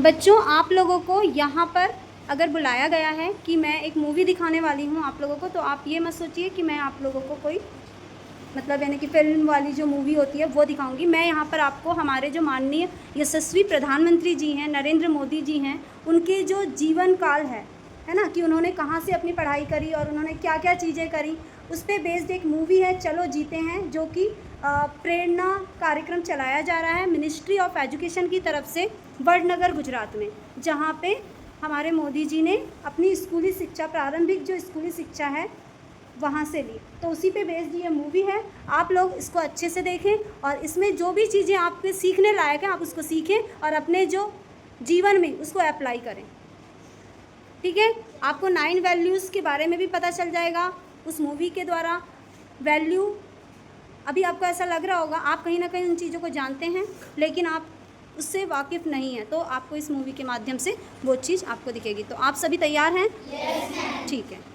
बच्चों, आप लोगों को यहाँ पर अगर बुलाया गया है कि मैं एक मूवी दिखाने वाली हूँ आप लोगों को, तो आप ये मत सोचिए कि मैं आप लोगों को कोई मतलब यानी कि फिल्म वाली जो मूवी होती है वो दिखाऊंगी। मैं यहाँ पर आपको हमारे जो माननीय यशस्वी प्रधानमंत्री जी हैं, नरेंद्र मोदी जी हैं, उनके जो जीवन काल है ना, कि उन्होंने कहाँ से अपनी पढ़ाई करी और उन्होंने क्या क्या चीज़ें करी, उस पर बेस्ड एक मूवी है चलो जीते हैं, जो कि प्रेरणा कार्यक्रम चलाया जा रहा है मिनिस्ट्री ऑफ एजुकेशन की तरफ से वडनगर गुजरात में, जहाँ पे हमारे मोदी जी ने अपनी स्कूली शिक्षा, प्रारंभिक जो स्कूली शिक्षा है वहाँ से ली। तो उसी पे बेस्ड ये मूवी है। आप लोग इसको अच्छे से देखें और इसमें जो भी चीज़ें आपके सीखने लायक हैं आप उसको सीखें और अपने जो जीवन में उसको अप्लाई करें। ठीक है, आपको 9 वैल्यूज़ के बारे में भी पता चल जाएगा उस मूवी के द्वारा। वैल्यू अभी आपको ऐसा लग रहा होगा आप कहीं ना कहीं उन चीज़ों को जानते हैं, लेकिन आप उससे वाकिफ़ नहीं है, तो आपको इस मूवी के माध्यम से वो चीज़ आपको दिखेगी। तो आप सभी तैयार हैं? यस। ठीक है।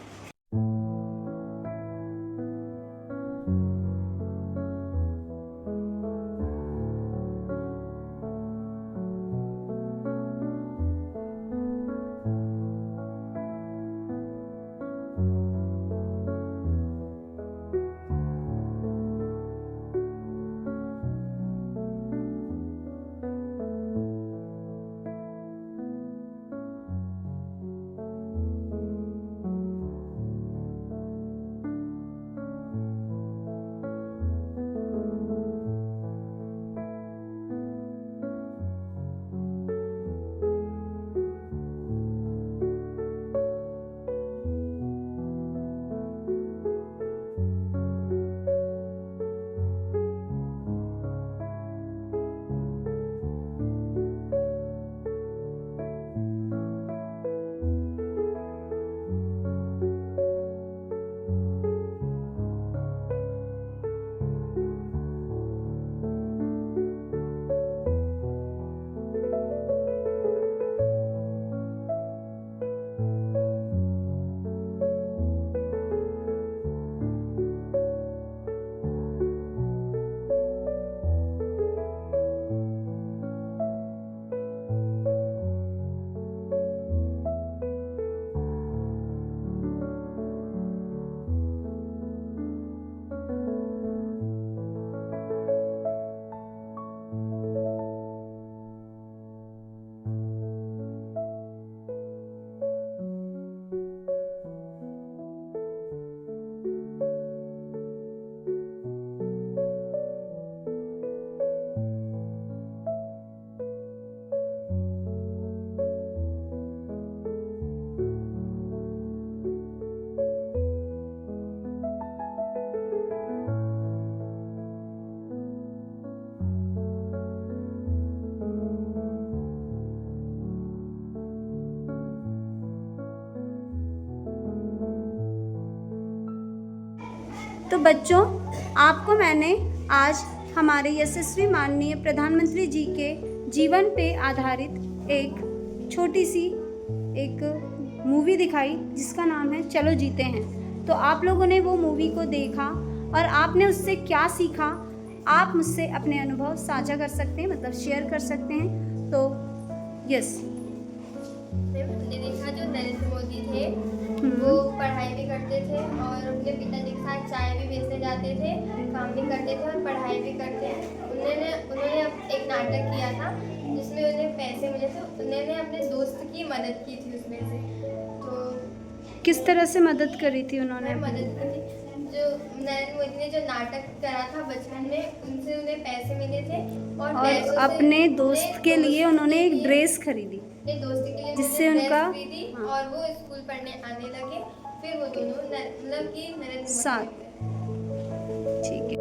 तो बच्चों, आपको मैंने आज हमारे यशस्वी माननीय प्रधानमंत्री जी के जीवन पे आधारित एक छोटी सी एक मूवी दिखाई जिसका नाम है चलो जीते हैं। तो आप लोगों ने वो मूवी को देखा और आपने उससे क्या सीखा, आप मुझसे अपने अनुभव साझा कर सकते हैं, मतलब शेयर कर सकते हैं। तो यस, हमने देखा जो नरेंद्र मोदी थे वो पढ़ाई भी करते थे और अपने पिताजी के साथ चाय भी बेचने जाते थे, काम भी करते थे और पढ़ाई भी करते थे। उन्होंने एक नाटक किया था जिसमें उन्हें पैसे मिले थे। उन्होंने अपने दोस्त की मदद की थी उसमें से। तो किस तरह से मदद करी थी उन्होंने? मदद की थी जो नरेंद्र मोदी ने जो नाटक करा था बचपन में, उनसे उन्हें पैसे मिले थे और अपने दोस्त के लिए उन्होंने एक ड्रेस खरीदी, दोस्ती के लिए जिससे उनका और वो स्कूल पढ़ने आने लगे। फिर वो दोनों मतलब कि नरेंद्र साथ। ठीक है।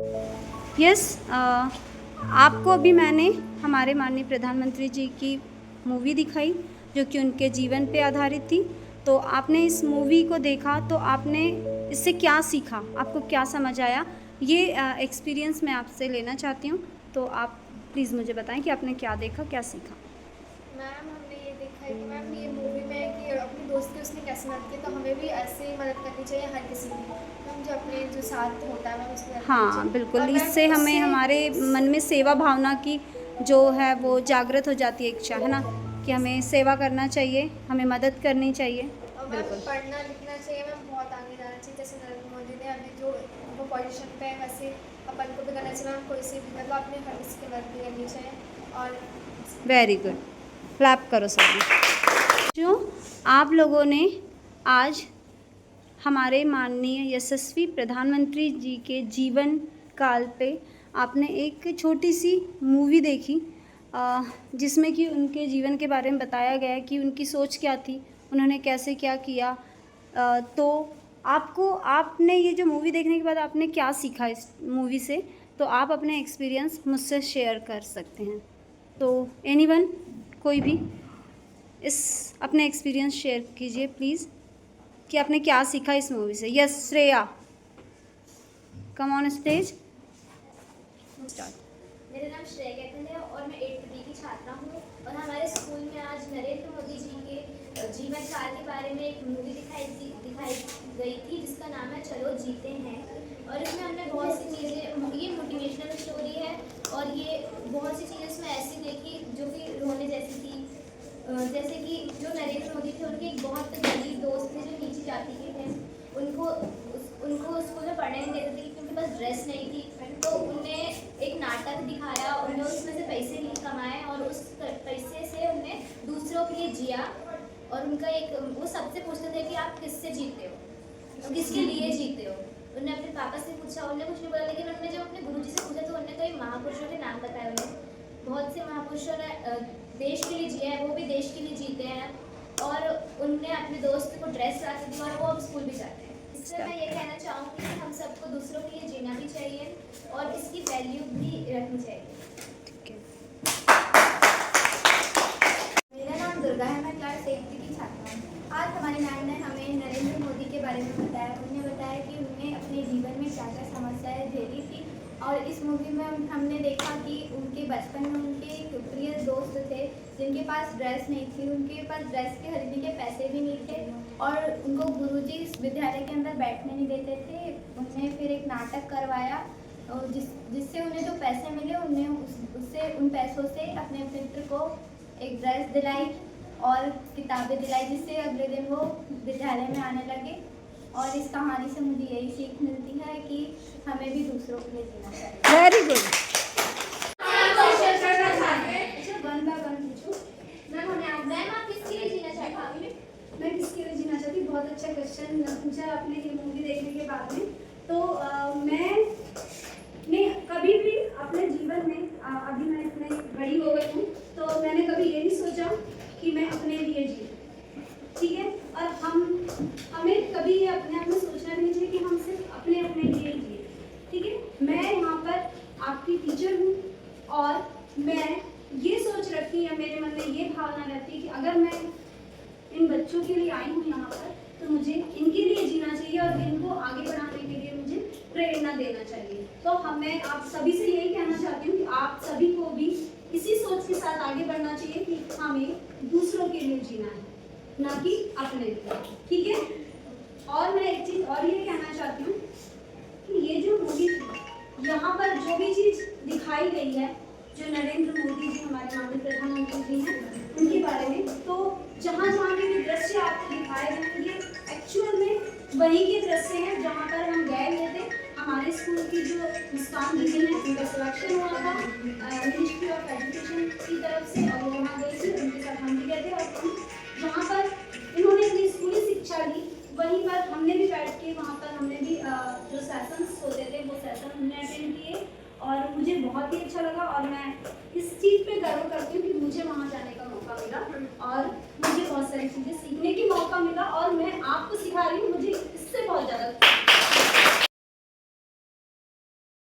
यस, आपको अभी मैंने हमारे माननीय प्रधानमंत्री जी की मूवी दिखाई जो कि उनके जीवन पे आधारित थी। तो आपने इस मूवी को देखा तो आपने इससे क्या सीखा, आपको क्या समझ आया, ये एक्सपीरियंस मैं आपसे लेना चाहती हूँ। तो आप प्लीज़ मुझे बताएं कि आपने क्या देखा, क्या सीखा। मैम, हमने ये देखा है कि मैम ये मूवी में कि अपने दोस्त की उसने कैसे मदद की, तो हमें भी ऐसे ही मदद करनी चाहिए हर किसी की। मैम, जो अपने जो साथ होता है मैम उसमें हाँ बिल्कुल, इससे हमें हमारे मन में सेवा भावना की जो है वो जागृत हो जाती है इच्छा, है ना, कि हमें सेवा करना चाहिए, हमें मदद करनी चाहिए। और मैम पढ़ना लिखना चाहिए, मैम बहुत आगे जाना चाहिए। जैसे नरेंद्र मोदी ने अभी जो वो पोजीशन पे है, वैसे अपन को भी करना चाहिए मैम। कोई सी भी मतलब अपने हर किसी की मदद भी करनी चाहिए। और वेरी गुड, क्लैप करो सभी। जो आप लोगों ने आज हमारे माननीय यशस्वी प्रधानमंत्री जी के जीवन काल पे आपने एक छोटी सी मूवी देखी, जिसमें कि उनके जीवन के बारे में बताया गया है कि उनकी सोच क्या थी, उन्होंने कैसे क्या किया। तो आपने ये जो मूवी देखने के बाद आपने क्या सीखा इस मूवी से, तो आप अपने एक्सपीरियंस मुझसे शेयर कर सकते हैं। तो एनीवन, कोई भी इस अपने एक्सपीरियंस शेयर कीजिए प्लीज़, कि आपने क्या सीखा इस मूवी से। Yes Shreya, come on stage, start. मेरा नाम श्रेया गैतन है और मैं 8th B की छात्रा हूँ। और हमारे स्कूल में आज नरेंद्र मोदी जी के जीवन काल के बारे में एक मूवी दिखाई गई थी, जिसका नाम है चलो जीते हैं। और इसमें हमने बहुत सी चीज़ें, ये मोटिवेशनल स्टोरी है और ये बहुत सी चीज़ें इसमें ऐसी देखी जो कि रोने जैसी थी। जैसे कि जो नरेंद्र मोदी थे, उनके एक बहुत गरीब दोस्त थे जो नीची जाति के थे। उनको स्कूल में पढ़ने नहीं देते थे क्योंकि उनके पास ड्रेस नहीं थी। तो उनने एक नाटक दिखाया, उन्होंने उसमें से पैसे नहीं कमाए और उस पैसे से उन्होंने दूसरों के लिए जिया। और उनका एक, वो सबसे पूछते थे कि आप किससे जीते हो, किसके लिए जीते हो। उन्होंने अपने पापा से पूछा, उन्होंने कुछ नहीं बोला, लेकिन उन्होंने जब अपने गुरुजी से पूछा तो उन्होंने कई महापुरुषों के नाम बताए। उन्हें बहुत से महापुरुषों ने देश के लिए जिया है, वो भी देश के लिए जीते हैं। और उनने अपने दोस्त को ड्रेस ला के दी और वो अब स्कूल भी जाते हैं। इससे मैं ये कहना चाहूँगी कि हम सबको दूसरों के लिए जीना भी चाहिए और इसकी वैल्यू भी रखनी चाहिए। मेरा नाम दुर्गा है, मैं क्लास 8 की छात्रा हूँ। आज हमारी मैम ने हमें नरेंद्र मोदी के बारे में बताया। उन्होंने बताया कि उन्होंने अपने जीवन में क्या क्या समस्याएं झेली थी। और इस मूवी में हमने देखा कि उनके बचपन में उनके एक प्रिय दोस्त थे जिनके पास ड्रेस नहीं थी, उनके पास ड्रेस के खरीदने के पैसे भी नहीं थे और उनको गुरुजी इस विद्यालय के अंदर बैठने नहीं देते थे। उन्होंने फिर एक नाटक करवाया और जिससे उन्हें जो पैसे मिले, उन्हें उससे उन पैसों से अपने मित्र को एक ड्रेस दिलाई और किताबें दिलाई, जिससे अगले दिन वो विद्यालय में आने लगे। और इस कहानी से मुझे यही सीख मिलती है कि हमें भी दूसरों के लिए जीना चाहिए। Very good. मैम आप किसके लिए जीना चाहती हैं? मैं किसके लिए जीना चाहती हूँ, बहुत अच्छा क्वेश्चन पूछा आपने ये मूवी देखने के बाद में। तो मैंने कभी भी अपने जीवन में, अभी मैं इतनी बड़ी हो गई हूँ, तो मैंने कभी ये नहीं सोचा कि मैं अपने लिए जीऊँ, ठीक है। और हमें कभी ये अपने आप में सोचना नहीं चाहिए कि हम सिर्फ अपने लिए ही जिए, ठीक है। मैं यहाँ पर आपकी टीचर हूँ और मैं ये सोच रखती है, मेरे मन में ये भावना रहती है कि अगर मैं इन बच्चों के लिए आई हूँ यहाँ पर, तो मुझे इनके लिए जीना चाहिए और इनको आगे बढ़ाने के लिए मुझे प्रेरणा देना चाहिए। तो मैं आप सभी से यही कहना चाहती हूँ कि आप सभी को भी इसी सोच के साथ आगे बढ़ना चाहिए कि हमें दूसरों के लिए जीना है, ना कि अपने लिए, ठीक है। और मैं एक चीज़ और ये कहना चाहती हूँ कि ये जो मूवी थी, यहाँ पर जो भी चीज़ दिखाई गई है, जो नरेंद्र मोदी जी हमारे माननीय प्रधानमंत्री जी हैं उनके बारे में, तो जहाँ जहाँ के भी दृश्य आपको दिखाए गए, ये एक्चुअल में वहीं के दृश्य हैं जहाँ पर हम गए हुए थे। हमारे स्कूल की जो मुस्कान दीदी हैं, उनका सिलेक्शन हुआ था मिनिस्ट्री ऑफ एजुकेशन की तरफ से और वो वहाँ गई थी, उनके साथ हम भी गए थे और